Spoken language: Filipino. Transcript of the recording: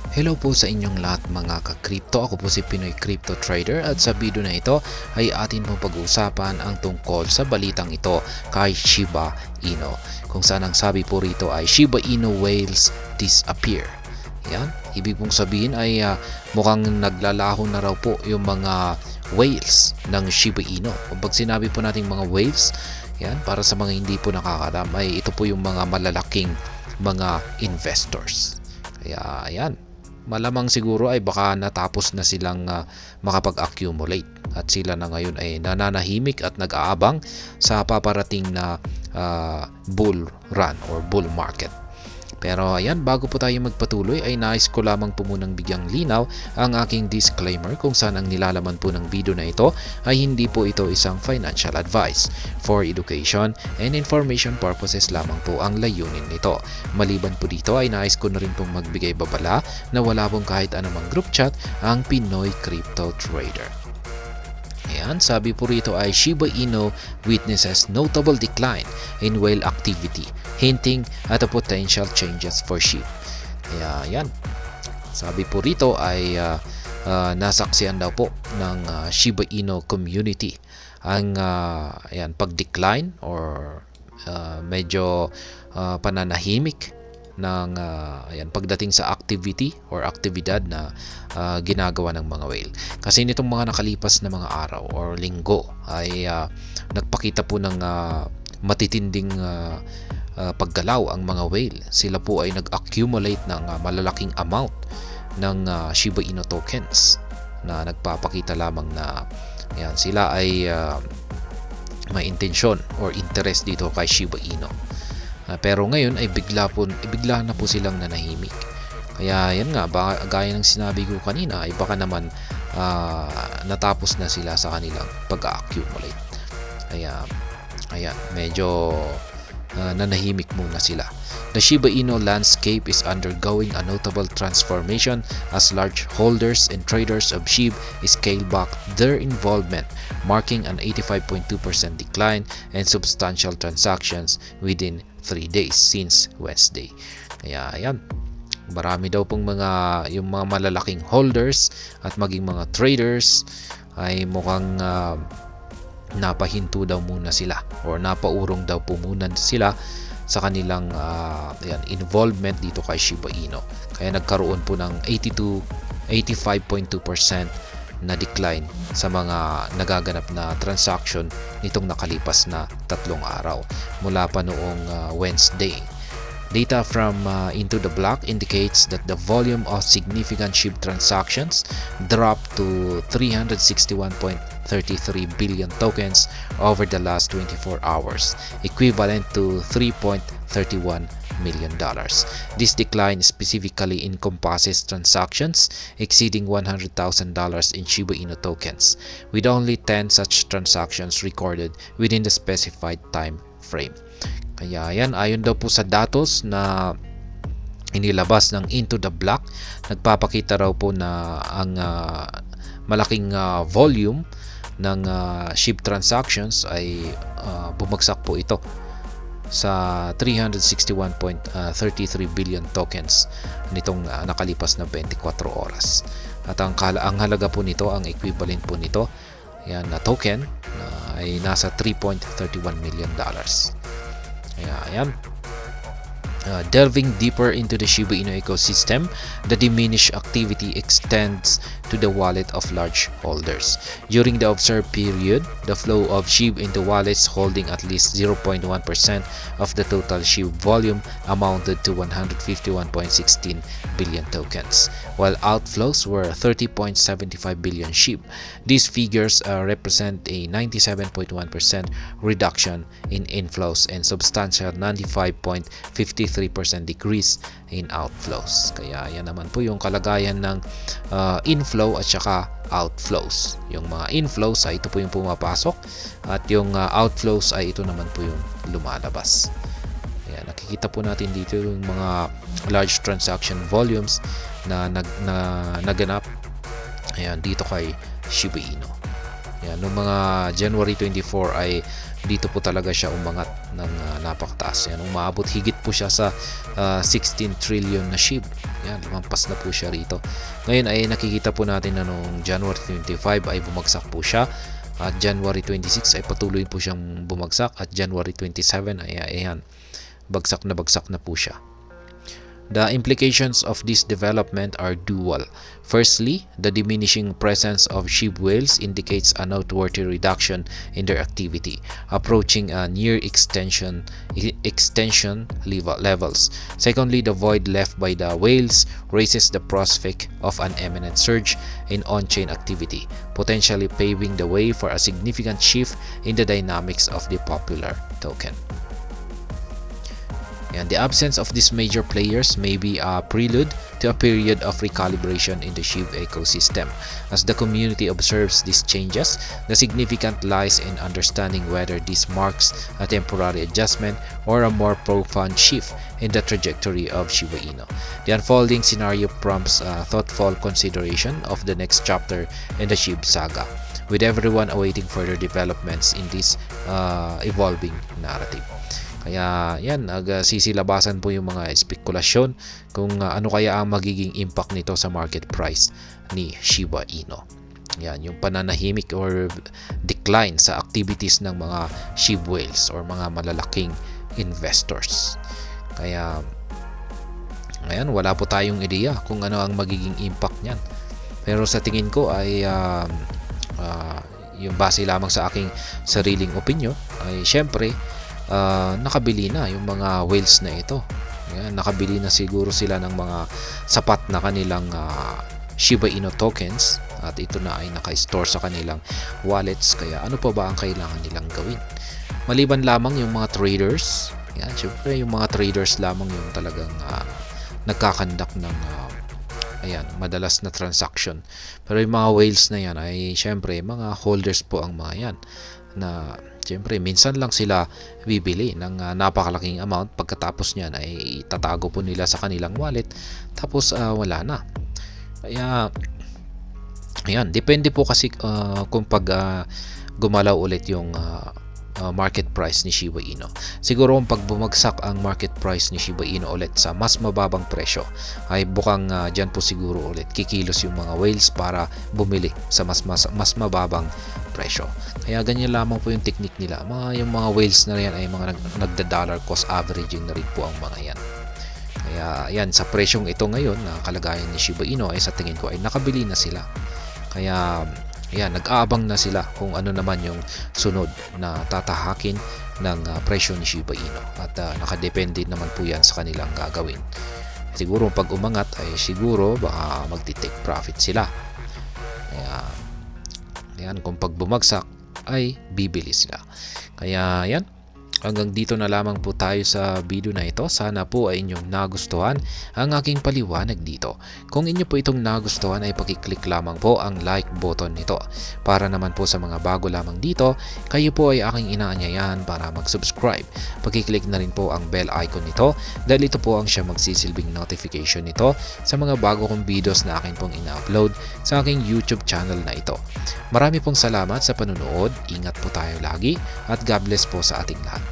Hello po sa inyong lahat mga ka-crypto. Ako po si Pinoy Crypto Trader at sa video na ito ay atin pong pag-uusapan ang tungkol sa balitang ito kay Shiba Inu. Kung saan ang sabi po rito ay Shiba Inu whales disappear. Yan, ibig pong sabihin ay mukhang naglalaho na raw po yung mga whales ng Shiba Inu. Kapag sinabi po nating mga whales, yan, para sa mga hindi po nakakalam ay ito po yung mga malalaking mga investors. Kaya ayan, malamang siguro ay baka natapos na silang makapag-accumulate at sila na ngayon ay nananahimik at nag-aabang sa paparating na bull run or bull market. Pero ayan, bago po tayo magpatuloy ay nais ko lamang po munang bigyang linaw ang aking disclaimer kung saan ang nilalaman po ng video na ito ay hindi po ito isang financial advice. For education and information purposes lamang po ang layunin nito. Maliban po dito ay nais ko na rin pong magbigay babala na wala pong kahit anumang group chat ang Pinoy Crypto Trader. Ayan, sabi po rito ay Shiba Inu witnesses notable decline in whale activity, hinting at a potential changes for SHIB. Kaya ayan, sabi po rito ay nasaksihan daw po ng Shiba Inu community ang ayan, pag-decline or medyo pananahimik ng ayan, pagdating sa activity or aktibidad na ginagawa ng mga whale. Kasi nitong mga nakalipas na mga araw or linggo ay nagpakita po ng matitinding paggalaw ang mga whale. Sila po ay nag-accumulate ng malalaking amount ng Shiba Inu tokens na nagpapakita lamang na ayan, sila ay may intensyon or interest dito kay Shiba Inu. Pero ngayon ay bigla na po silang nanahimik. Kaya yan nga, gaya ng sinabi ko kanina ay baka naman natapos na sila sa kanilang pag-accumulate. Kaya ayan, medyo nanahimik muna sila. The Shiba Inu landscape is undergoing a notable transformation as large holders and traders of SHIB scale back their involvement, marking an 85.2% decline and substantial transactions within 3 days since Wednesday. Kaya ayan, marami daw pong yung mga malalaking holders at maging mga traders ay mukhang napahinto daw muna sila or napaurong daw po muna sila sa kanilang involvement dito kay Shiba Inu. Kaya nagkaroon po ng 85.2% na decline sa mga nagaganap na transaction nitong nakalipas na 3 araw mula pa noong Wednesday. Data from Into the Block indicates that the volume of significant SHIB transactions dropped to 361.33 billion tokens over the last 24 hours, equivalent to $3.31 million. This decline specifically encompasses transactions exceeding $100,000 in Shiba Inu tokens, with only 10 such transactions recorded within the specified time frame. Kaya yan, ayon daw po sa datos na inilabas ng Into the Block, nagpapakita raw po na ang malaking volume ng SHIB transactions ay bumagsak po ito sa 361.33 billion tokens nitong nakalipas na 24 oras. At ang halaga po nito, ang equivalent po nito, yan na token ay nasa $3.31 million. Ayan. Delving deeper into the Shiba Inu ecosystem, the diminished activity extends to the wallet of large holders. During the observed period, the flow of SHIB into wallets holding at least 0.1% of the total SHIB volume amounted to 151.16 billion tokens, while outflows were 30.75 billion SHIB. These figures represent a 97.1% reduction in inflows and substantial 95.53% decrease in outflows. Kaya yan naman po yung kalagayan ng inflow at saka outflows. Yung mga inflows ay ito po yung pumapasok at yung outflows ay ito naman po yung lumalabas. Kaya nakikita po natin dito yung mga large transaction volumes na naganap ayan, dito kay Shiba Inu. Ayan, noong mga January 24 ay dito po talaga siya umangat ng napakataas. Yan, umabot higit po siya sa 16 trillion na SHIB. Yan, lumampas na po siya rito. Ngayon ay nakikita po natin na noong January 25 ay bumagsak po siya. At January 26 ay patuloy po siyang bumagsak. At January 27 ay ayan, bagsak na po siya. The implications of this development are dual. Firstly, the diminishing presence of SHIB whales indicates a noteworthy reduction in their activity, approaching a near extension levels. Secondly, the void left by the whales raises the prospect of an imminent surge in on-chain activity, potentially paving the way for a significant shift in the dynamics of the popular token. And the absence of these major players may be a prelude to a period of recalibration in the SHIB ecosystem. As the community observes these changes, the significance lies in understanding whether this marks a temporary adjustment or a more profound shift in the trajectory of Shiba Inu. The unfolding scenario prompts thoughtful consideration of the next chapter in the SHIB saga, with everyone awaiting further developments in this evolving narrative. Kaya yan, nagsisilabasan po yung mga spekulasyon kung ano kaya ang magiging impact nito sa market price ni Shiba Inu. Yan, yung pananahimik or decline sa activities ng mga SHIB whales or mga malalaking investors. Kaya ayan, wala po tayong ideya kung ano ang magiging impact niyan. Pero sa tingin ko ay yung base lamang sa aking sariling opinion ay syempre nakabili na yung mga whales na ito. Yan, nakabili na siguro sila ng mga sapat na kanilang Shiba Inu tokens at ito na ay naka-store sa kanilang wallets. Kaya ano pa ba ang kailangan nilang gawin? Maliban lamang yung mga traders. Yan, syempre yung mga traders lamang yung talagang nagkakandak ng ayan, madalas na transaction. Pero yung mga whales na yan ay syempre mga holders po ang mga yan na siyempre minsan lang sila bibili ng napakalaking amount, pagkatapos niyan ay itatago po nila sa kanilang wallet tapos wala na. Kaya ayan, depende po kasi kung pag gumalaw ulit yung market price ni Shiba Inu. Siguro kung pag bumagsak ang market price ni Shiba Inu ulit sa mas mababang presyo ay bukang dyan po siguro ulit kikilos yung mga whales para bumili sa mas mababang presyo. Kaya ganyan lamang po yung technique nila. Yung mga whales na yan ay mga nagda-dollar cost averaging na rin po ang mga yan. Kaya yan, sa presyong ito ngayon na kalagayan ni Shiba Inu ay sa tingin ko ay nakabili na sila. Kaya ayan, nag-aabang na sila kung ano naman yung sunod na tatahakin ng presyo ni Shiba Inu. At nakadepende naman po yan sa kanilang gagawin. Siguro pag umangat ay siguro baka magti-take profit sila. Kaya ayan, kung pag bumagsak ay bibili sila. Kaya yan, hanggang dito na lamang po tayo sa video na ito. Sana po ay inyong nagustuhan ang aking paliwanag dito. Kung inyo po itong nagustuhan ay pakiclick lamang po ang like button nito. Para naman po sa mga bago lamang dito, kayo po ay aking inaanyayahan para mag-subscribe. Pakiclick na rin po ang bell icon nito dahil ito po ang siya magsisilbing notification nito sa mga bago kong videos na akin pong ina-upload sa aking YouTube channel na ito. Marami pong salamat sa panunood. Ingat po tayo lagi at God bless po sa ating lahat.